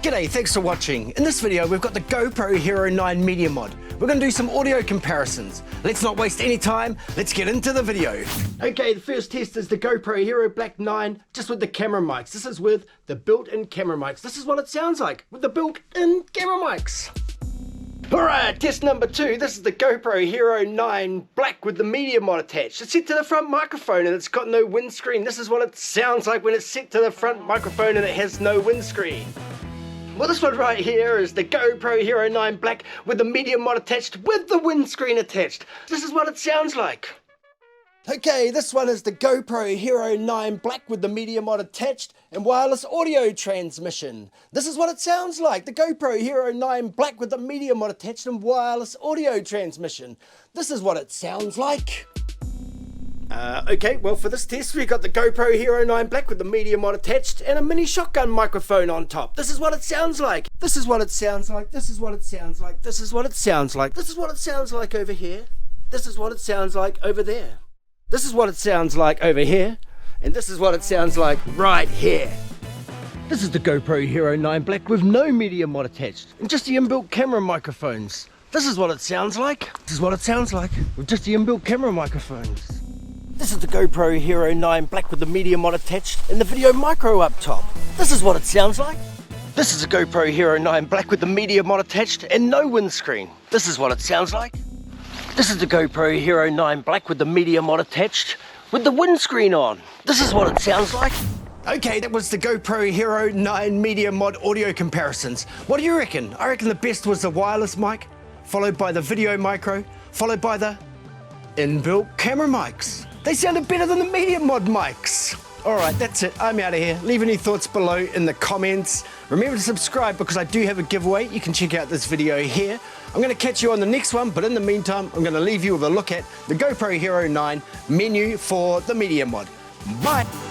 G'day, thanks for watching. In this video, we've got the GoPro Hero 9 Media Mod. We're going to do some audio comparisons. Let's not waste any time, let's get into the video. Okay, the first test is the GoPro Hero Black 9, just with the camera mics. This is with the built-in camera mics. This is what it sounds like with the built-in camera mics. Alright, test number 2. This is the GoPro Hero 9 Black with the media mod attached. It's set to the front microphone and it's got no windscreen. This is what it sounds like when it's set to the front microphone and it has no windscreen. Well, this one right here is the GoPro Hero 9 Black with the media mod attached with the windscreen attached. This is what it sounds like. Okay, this one is the GoPro Hero 9 Black with the media mod attached and wireless audio transmission. This is what it sounds like. The GoPro Hero 9 Black with the media mod attached and wireless audio transmission. This is what it sounds like. Okay, well for this test we got the GoPro Hero 9 Black with the media mod attached and a mini shotgun microphone on top. This is what it sounds like. This is what it sounds like. This is what it sounds like. This is what it sounds like. This is what it sounds like over here. This is what it sounds like over there. This is what it sounds like over here. And this is what it sounds like right here. This is the GoPro Hero 9 Black with no media mod attached and just the inbuilt camera microphones. This is what it sounds like. This is what it sounds like with just the inbuilt camera microphones. This is the GoPro Hero 9 Black with the media mod attached and the video micro up top. This is what it sounds like. This is a GoPro Hero 9 Black with the media mod attached and no windscreen. This is what it sounds like. This is the GoPro Hero 9 Black with the media mod attached with the windscreen on. This is what it sounds like. Okay, that was the GoPro Hero 9 Media Mod audio comparisons. What do you reckon? I reckon the best was the wireless mic, followed by the video micro, followed by the inbuilt camera mics. They sounded better than the media mod mics. Alright, that's it. I'm out of here. Leave any thoughts below in the comments. Remember to subscribe because I do have a giveaway. You can check out this video here. I'm going to catch you on the next one, but in the meantime, I'm going to leave you with a look at the GoPro Hero 9 menu for the media mod. Bye!